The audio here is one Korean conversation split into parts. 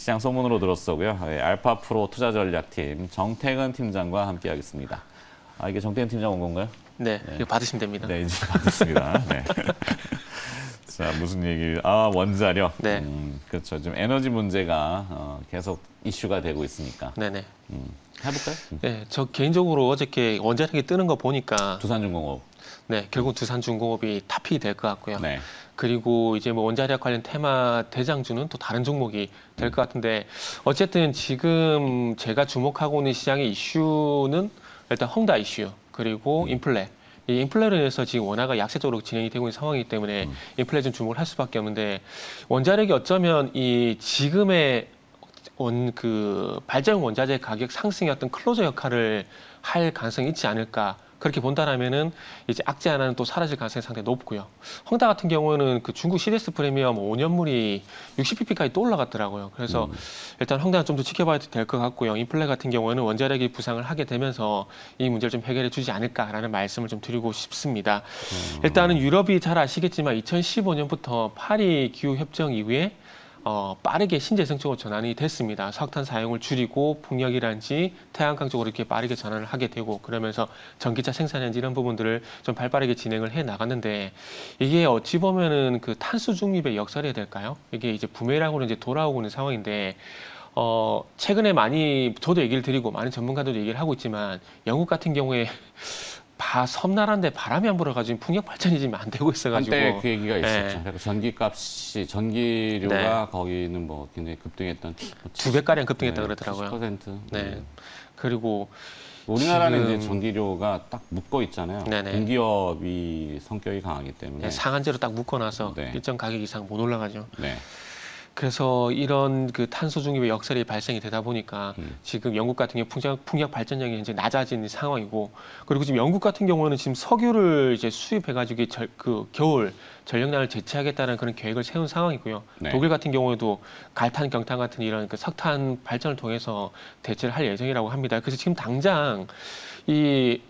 시장 소문으로 들었어고요. 알파프로 투자전략팀 정태근 팀장과 함께하겠습니다. 이게 정태근 팀장 온 건가요? 네, 이거 받으시면 됩니다. 네, 이제 받았습니다. 네. 자, 무슨 얘기? 원자력. 네. 그렇죠. 지금 에너지 문제가 계속 이슈가 되고 있으니까. 네네. 해볼까요? 네, 저 개인적으로 어저께 원자력이 뜨는 거 보니까 두산중공업. 네, 결국 두산중공업이 탑픽이 될 것 같고요. 네. 그리고 이제 뭐 원자력 관련 테마 대장주는 또 다른 종목이 될 것 같은데 어쨌든 지금 제가 주목하고 있는 시장의 이슈는 일단 헝다 이슈 그리고 인플레. 이 인플레로 인해서 지금 원화가 약세적으로 진행이 되고 있는 상황이기 때문에 인플레 좀 주목을 할 수밖에 없는데 원자력이 어쩌면 이 지금의 발전 원자재 가격 상승의 어떤 클로저 역할을 할 가능성이 있지 않을까. 그렇게 본다라면은 이제 악재 하나는 또 사라질 가능성이 상당히 높고요. 헝다 같은 경우는 그 중국 CDS 프리미엄 5년물이 60pp까지 또 올라갔더라고요. 그래서 일단 헝다는 좀 더 지켜봐야 될 것 같고요. 인플레 같은 경우는 원자력이 부상을 하게 되면서 이 문제를 좀 해결해 주지 않을까라는 말씀을 좀 드리고 싶습니다. 일단은 유럽이 잘 아시겠지만 2015년부터 파리 기후 협정 이후에 빠르게 신재생 쪽으로 전환이 됐습니다. 석탄 사용을 줄이고 풍력이란지 태양광 쪽으로 이렇게 빠르게 전환을 하게 되고 그러면서 전기차 생산이란지 이런 부분들을 좀 발빠르게 진행을 해 나갔는데 이게 어찌 보면은 그 탄소 중립의 역설이 될까요? 이게 이제 부메랑으로 이제 돌아오고 있는 상황인데 최근에 많이 저도 얘기를 드리고 많은 전문가들도 얘기를 하고 있지만 영국 같은 경우에 섬나라인데 바람이 안 불어가지고 풍력 발전이 지금 안 되고 있어가지고 한때 그 얘기가 있었죠. 네. 전기값이 전기료가 네. 거기는 뭐 굉장히 급등했던 2배가량 급등했다 그러더라고요. 70%. 네. 그리고 우리나라는 지금... 이제 전기료가 딱 묶어 있잖아요. 네네. 공기업이 성격이 강하기 때문에 상한제로 딱 묶어놔서 네. 일정 가격 이상 못 올라가죠. 네. 그래서 이런 그 탄소 중립의 역설이 발생이 되다 보니까 지금 영국 같은 경우 풍력 발전량이 이제 낮아지는 상황이고 그리고 지금 영국 같은 경우는 지금 석유를 이제 수입해가지고 그 겨울 전력난을 대체하겠다는 그런 계획을 세운 상황이고요. 네. 독일 같은 경우에도 갈탄, 경탄 같은 이런 그 석탄 발전을 통해서 대체를 할 예정이라고 합니다. 그래서 지금 당장 이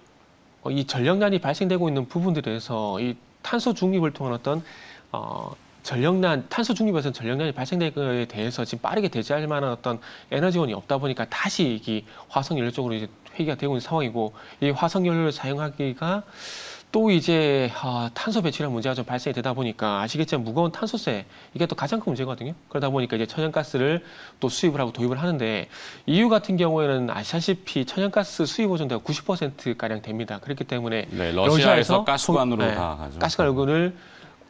전력난이 발생되고 있는 부분들에 대해서 이 탄소 중립을 통한 어떤 탄소 중립에서는 전력난이 발생된 것에 대해서 지금 빠르게 대체할 만한 어떤 에너지원이 없다 보니까 다시 이 화석연료 쪽으로 이제 회귀가 되고 있는 상황이고 이 화석연료를 사용하기가 또 이제 탄소 배출량 문제가 좀 발생이 되다 보니까 아시겠지만 무거운 탄소세 이게 또 가장 큰 문제거든요. 그러다 보니까 이제 천연가스를 또 수입을 하고 도입을 하는데 EU 같은 경우에는 아시다시피 천연가스 수입 의존도가 90%가량 됩니다. 그렇기 때문에 네, 러시아에서 가스관으로 다 가죠. 가스관을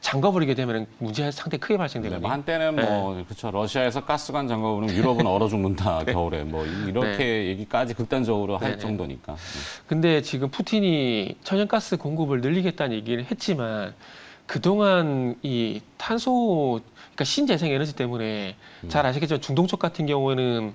잠궈버리게 되면 문제가 상당히 크게 발생되거든요. 네, 한때는 그렇죠. 러시아에서 가스관 잠궈버리면 유럽은 얼어 죽는다. 겨울에 뭐 이렇게 얘기까지 극단적으로 할 정도니까. 근데 지금 푸틴이 천연가스 공급을 늘리겠다는 얘기를 했지만 그동안 이 그러니까 신재생 에너지 때문에 잘 아시겠지만 중동 쪽 같은 경우에는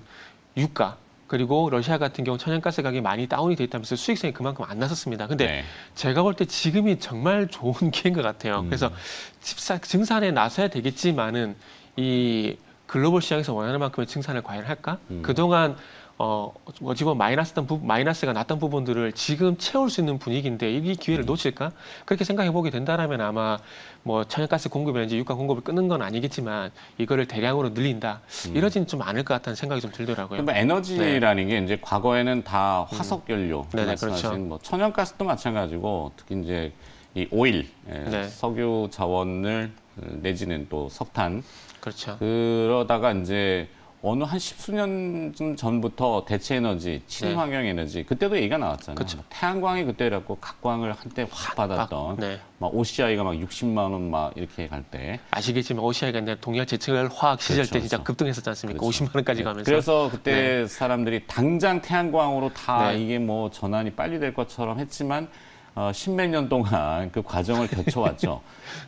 유가 그리고 러시아 같은 경우 천연가스 가격이 많이 다운이 돼 있다면서 수익성이 그만큼 안 났었습니다. 근데 제가 볼 때 지금이 정말 좋은 기회인 것 같아요. 그래서 증산에 나서야 되겠지만은 이 글로벌 시장에서 원하는 만큼의 증산을 과연 할까? 그동안 어찌 보면 마이너스가 났던 부분들을 지금 채울 수 있는 분위기인데 이 기회를 놓칠까? 그렇게 생각해 보게 된다라면 아마 뭐 천연가스 공급이라든지 유가 공급을 끊는 건 아니겠지만 이거를 대량으로 늘린다. 이러지는 좀 않을 것 같다는 생각이 좀 들더라고요. 그러면 에너지라는 게 이제 과거에는 다 화석연료, 말씀하신 그렇죠. 뭐 천연가스도 마찬가지고 특히 이제 이 오일, 석유 자원을 내지는 또 석탄. 그렇죠. 그러다가 이제 어느 한 십수년 전부터 대체 에너지, 친환경 에너지 그때도 얘기가 나왔잖아요. 그렇죠. 태양광이 그때라고 각광을 한때 확 받았던 막 OCI가 막 60만 원 막 이렇게 갈 때 아시겠지만 OCI가 이제 동열 제철 화학 시절 때 진짜 급등했었지 않습니까? 50만 원까지 가면서. 그래서 그때 사람들이 당장 태양광으로 다 이게 뭐 전환이 빨리 될 것처럼 했지만 십몇 년 동안 그 과정을 거쳐왔죠.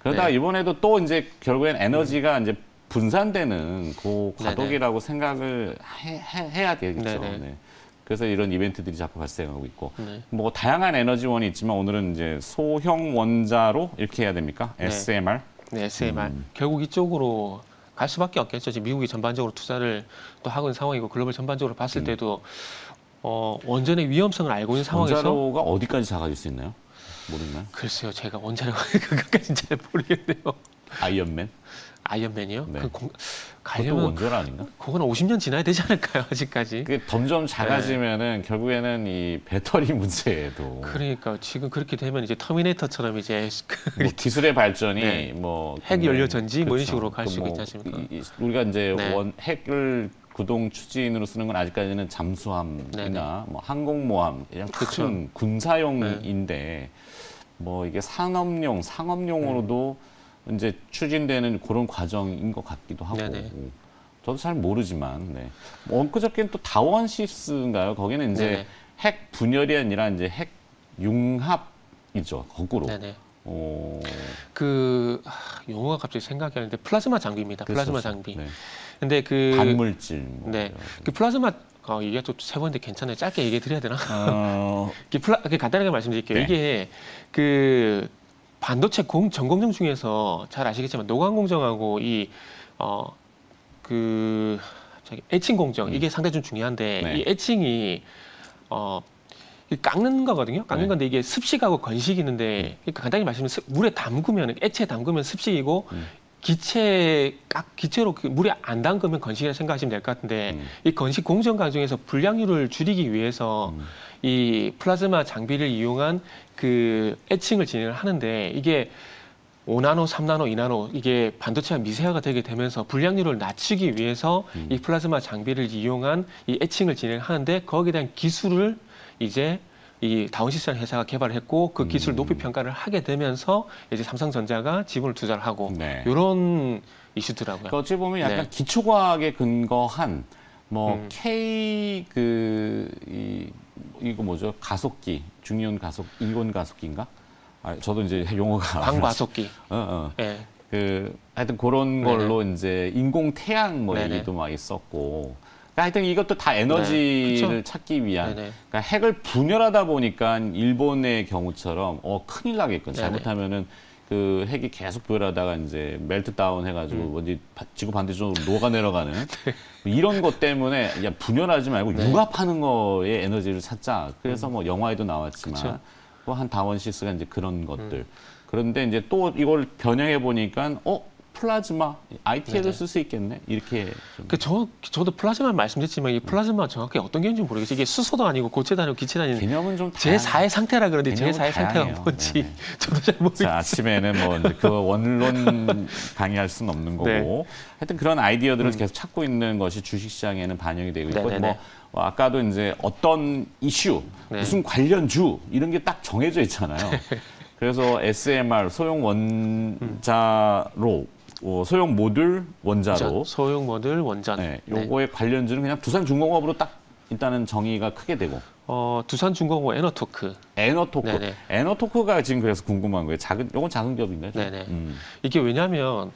그러다가 이번에도 또 이제 결국엔 에너지가 이제 분산되는 그 과도기라고 생각을 해야 되겠죠. 네. 그래서 이런 이벤트들이 자꾸 발생하고 있고 뭐 다양한 에너지원이 있지만 오늘은 이제 소형 원자로 이렇게 해야 됩니까? SMR? 네, SMR. 결국 이쪽으로 갈 수밖에 없겠죠. 지금 미국이 전반적으로 투자를 또 하고 있는 상황이고 글로벌 전반적으로 봤을 때도 원전의 위험성을 알고 있는 상황에서 원자로가 어디까지 작아질 수 있나요? 모르나요? 글쎄요, 제가 원자로 그것까지는 잘 모르겠네요. 아이언맨? 아이언맨이요? 네. 그것도 가려면 원전 아닌가? 그거는 50년 지나야 되지 않을까요? 아직까지. 그 점점 작아지면은 결국에는 이 배터리 문제에도 그러니까 지금 그렇게 되면 이제 터미네이터처럼 이제 뭐 기술의 발전이 네. 뭐 핵 연료 전지 뭐 이런 그렇죠. 식으로 갈 수 뭐 있지 않습니까? 우리가 이제 네. 핵을 구동 추진으로 쓰는 건 아직까지는 잠수함이나 네네. 뭐 항공모함 이런 그쵸. 큰 군사용인데 뭐 이게 상업용으로도 이제 추진되는 그런 과정인 것 같기도 하고. 네네. 저도 잘 모르지만, 네. 뭐 엊그저께는 또 다원시스인가요? 거기는 이제 네네. 핵 분열이 아니라 이제 핵 융합이죠. 거꾸로. 네네. 어, 용어가 갑자기 생각이 안 나는데 플라즈마 장비입니다. 플라즈마 그렇죠. 장비. 네. 근데 반물질. 뭐 네. 이런. 그 플라즈마 얘기가 또 세 번인데 괜찮아요. 짧게 얘기해 드려야 되나? 어, 간단하게 말씀드릴게요. 네. 이게 그 반도체 전공정 중에서 잘 아시겠지만 노광 공정하고 애칭 공정 이게 상당히 좀 중요한데 네. 이 애칭이 이 깎는 거거든요. 깎는 네. 건데 이게 습식하고 건식이 있는데 그러니까 간단히 말씀드리면 물에 담그면 액체에 담그면 습식이고 기체로 물에 안 담그면 건식이라 생각하시면 될 것 같은데 이 건식 공정 과정에서 불량률을 줄이기 위해서 이 플라즈마 장비를 이용한 그 애칭을 진행을 하는데 이게 5나노, 3나노, 2나노 이게 반도체가 미세화가 되게 되면서 불량률을 낮추기 위해서 이 플라즈마 장비를 이용한 이 애칭을 진행하는데 거기에 대한 기술을 이제 이 다운시스라는 회사가 개발을 했고 그 기술 높이 평가를 하게 되면서 이제 삼성전자가 지분을 투자를 하고 네. 이런 이슈더라고요. 그 어찌 보면 약간 네. 기초과학에 근거한 뭐 음. 이거 뭐죠? 가속기, 중이온 가속기인가? 저도 이제 용어가 광과속기. 네. 하여튼 그런 걸로 이제 인공 태양 뭐 네네. 얘기도 막 있었고. 그러니까 하여튼 이것도 다 에너지를 네. 찾기 위한. 네네. 그러니까 핵을 분열하다 보니까 일본의 경우처럼 큰일 나겠군. 네네. 잘못하면은 그 핵이 계속 분열하다가 이제 멜트다운 해가지고 어디 지구 반대쪽으로 녹아 내려가는 뭐 이런 것 때문에 야 분열하지 말고 네. 융합하는 거에 에너지를 찾자. 그래서 뭐 영화에도 나왔지만 그쵸. 뭐 한 다원시스가 이제 그런 것들. 그런데 이제 또 이걸 변형해 보니까 플라즈마 IT에도 네네. 쓸 수 있겠네. 이렇게 좀. 저도 플라즈마 말씀드렸지만 이 플라즈마 정확히 어떤 개념인지 모르겠어요. 이게 수소도 아니고 고체도 아니고 기체도 아닌 개념은 좀 제4의 상태라 그러는데 개념은 제4의 상태가 다양해요. 뭔지 네네. 저도 잘 모르겠어요. 자, 아침에는 뭐 이제 그 원론 강의할 수는 없는 거고 네. 하여튼 그런 아이디어들을 계속 찾고 있는 것이 주식시장에는 반영이 되고 있고 네네네. 뭐 아까도 이제 어떤 이슈 네. 무슨 관련주 이런 게 딱 정해져 있잖아요. 그래서 SMR 소형 원자로 소형 모듈 원자로 소형 모듈 원전. 네, 네. 요거의 관련주는 그냥 두산중공업으로 딱 일단은 정의가 크게 되고 두산중공업 에너토크. 에너토크. 네네. 에너토크가 지금 그래서 궁금한 거예요. 요건 작은 기업인가요? 네네. 이게 왜냐하면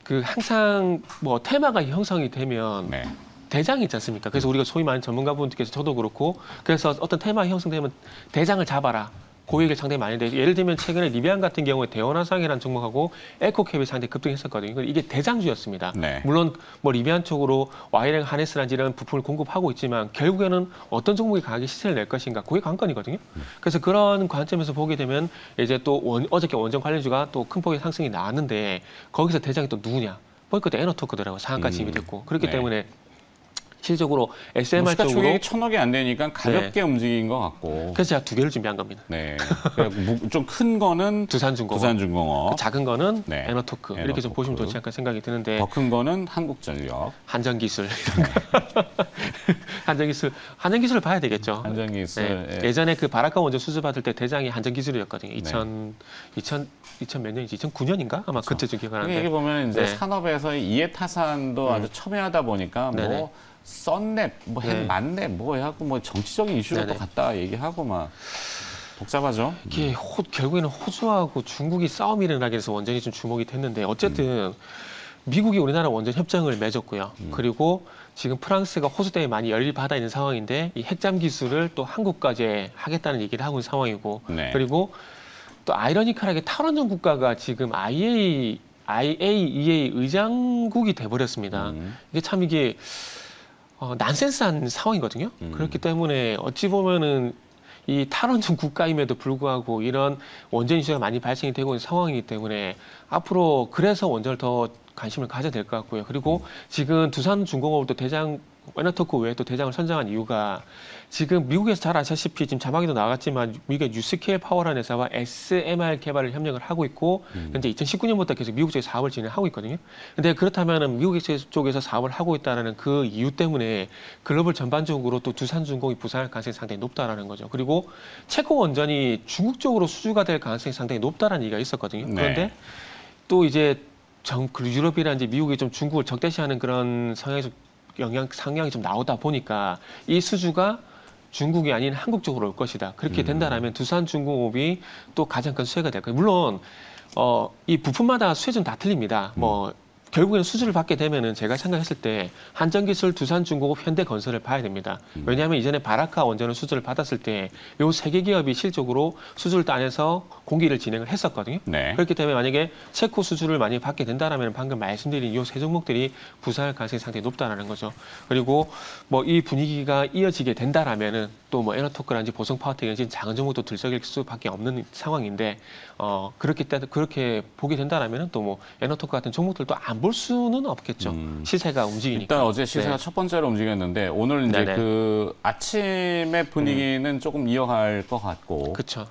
그 항상 뭐 테마가 형성이 되면 네. 대장이 있지 않습니까? 그래서 우리가 소위 말하는 전문가분들께서 저도 그렇고 그래서 어떤 테마 형성되면 대장을 잡아라. 그 얘기를 상당히 많이 해요. 예를 들면 최근에 리비안 같은 경우에 대원화상이라는 종목하고 에코캡이 상당히 급등했었거든요. 이게 대장주였습니다. 네. 물론 뭐 리비안 쪽으로 와이랭 하네스라든지 이런 부품을 공급하고 있지만 결국에는 어떤 종목이 가격이 시세를 낼 것인가 그게 관건이거든요. 그래서 그런 관점에서 보게 되면 이제 또 어저께 원전 관련주가 또 큰 폭의 상승이 나왔는데 거기서 대장이 또 누구냐? 보니까 또 에너토크더라고요. 상한가 진입이 됐고 그렇기 네. 때문에 실질적으로 SMR 시가총액이 쪽으로 1,000억이 안 되니까 가볍게 움직인 것 같고. 그래서 제가 두 개를 준비한 겁니다. 네. 좀 큰 거는 두산중공업. 두산중공업, 작은 거는 네. 에너토크 이렇게 좀 에너토크. 보시면 좋지 않을까 생각이 드는데 더 큰 거는 한국전력, 한전기술 한전기술을 봐야 되겠죠. 한전기술. 네. 예전에 그 바라카 원전 수주 받을 때 대장이 한전기술이었거든요. 2000 몇 년이지? 2009년인가? 아마 그때쯤 기억하는데. 이게 보면 이제 네. 산업에서의 이해타산도 아주 첨예하다 보니까 네네. 뭐 썬랩, 뭐 네. 핵만랩, 뭐 해갖고 뭐 정치적인 이슈로 또 네네. 갖다 얘기하고 막 복잡하죠. 이게 결국에는 호주하고 중국이 싸움이 일어나게 해서 원전이 좀 주목이 됐는데 어쨌든 미국이 우리나라 원전 협정을 맺었고요. 그리고 지금 프랑스가 호주 때문에 많이 열받아 있는 상황인데 이 핵잠 기술을 또 한국까지 하겠다는 얘기를 하고 있는 상황이고 네. 그리고 또 아이러니컬하게 탈원전 국가가 지금 IAEA 의장국이 돼버렸습니다. 이게 난센스한 상황이거든요. 그렇기 때문에 어찌 보면은 이 탈원전 국가임에도 불구하고 이런 원전 이슈가 많이 발생이 되고 있는 상황이기 때문에 앞으로 그래서 원전을 더 관심을 가져야 될 것 같고요. 그리고 지금 두산중공업도 대장 에너토크 외에 또 대장을 선정한 이유가 지금 미국에서 잘 아시다시피 지금 자막에도 나갔지만 미국의 뉴스케일 파워라는 회사와 SMR 개발을 협력을 하고 있고 현재 2019년부터 계속 미국 쪽에 사업을 진행하고 있거든요. 근데 그렇다면 미국 쪽에서 사업을 하고 있다는 그 이유 때문에 글로벌 전반적으로 또 두산중공이 부상할 가능성이 상당히 높다라는 거죠. 그리고 체코 원전이 중국 쪽으로 수주가 될 가능성이 상당히 높다라는 얘기가 있었거든요. 그런데 또 이제 유럽이나 이제 미국이 좀 중국을 적대시하는 그런 성향이 상향이 좀 나오다 보니까 이 수주가 중국이 아닌 한국 쪽으로 올 것이다. 그렇게 된다라면 두산중공업이 또 가장 큰 수혜가 될 거예요. 물론 이 부품마다 수혜는 다 틀립니다. 뭐 결국에는 수주를 받게 되면은 제가 생각했을 때 한전기술, 두산중공업, 현대건설을 봐야 됩니다. 왜냐하면 이전에 바라카 원전을 수주를 받았을 때 요 세 개 기업이 실적으로 수주를 따내서 공기를 진행을 했었거든요. 네. 그렇기 때문에 만약에 체코 수주를 많이 받게 된다라면 방금 말씀드린 요 세 종목들이 부상할 가능성이 상당히 높다라는 거죠. 그리고 뭐 이 분위기가 이어지게 된다라면은 또 뭐 에너토크라든지 보성파워텍이라든지 작은 종목도 들썩일 수밖에 없는 상황인데 그렇게 보게 된다라면은 또 뭐 에너토크 같은 종목들도 안 볼 수는 없겠죠. 시세가 움직이니까. 일단 어제 시세가 첫 번째로 움직였는데 오늘 이제 그 아침의 분위기는 조금 이어갈 것 같고. 그렇죠.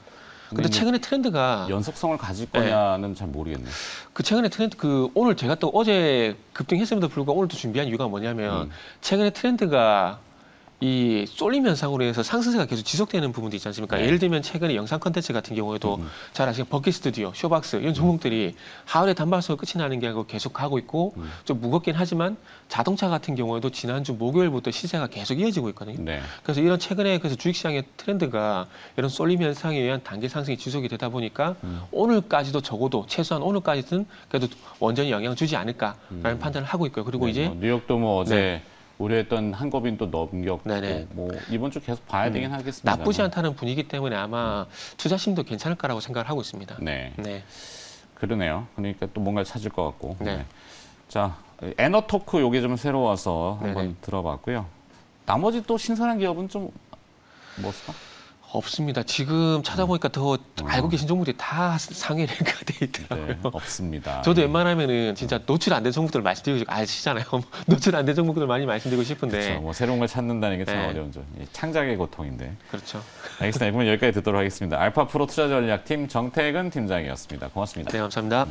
근데 최근에 트렌드가 연속성을 가질 거냐는 잘 모르겠네요. 그 최근에 트렌드 오늘 제가 또 어제 급등했음에도 불구하고 오늘 또 준비한 이유가 뭐냐면 최근에 트렌드가 이 쏠림 현상으로 해서 상승세가 계속 지속되는 부분도 있지 않습니까? 예를 들면 최근에 영상 컨텐츠 같은 경우에도 잘 아시는 버킷 스튜디오, 쇼박스 이런 종목들이 하울의 단발성으로 끝이 나는 게 아니고 계속 가고 있고 좀 무겁긴 하지만 자동차 같은 경우에도 지난주 목요일부터 시세가 계속 이어지고 있거든요. 그래서 이런 최근에 그래서 주식시장의 트렌드가 이런 쏠림 현상에 의한 단계 상승이 지속이 되다 보니까 오늘까지도 적어도 최소한 오늘까지는 그래도 완전히 영향을 주지 않을까라는 판단을 하고 있고요. 그리고 이제 뉴욕도 뭐 어제 우려했던 한꺼빈 또 넘겼고 뭐 이번 주 계속 봐야 되긴 하겠습니다. 나쁘지 않다는 분위기 때문에 아마 투자심도 괜찮을 거라고 생각을 하고 있습니다. 네. 그러네요. 그러니까 또 뭔가를 찾을 것 같고. 자, 에너토크 요게 좀 새로워서 한번 들어봤고요. 나머지 또 신선한 기업은 좀 뭐였을까? 없습니다. 지금 찾아보니까 더 알고 계신 종목들이 다 상해 랭크가 돼 있더라고요. 없습니다. 저도 웬만하면은 진짜 노출 안 된 종목들 말씀드리고 아시잖아요. 노출 안 된 종목들 많이 말씀드리고 싶은데. 그렇죠. 뭐 새로운 걸 찾는다는 게 참 어려운 점. 창작의 고통인데. 그렇죠. 알겠습니다. 그러면 여기까지 듣도록 하겠습니다. 알파프로 투자전략팀 정태근 팀장이었습니다. 고맙습니다. 네, 감사합니다.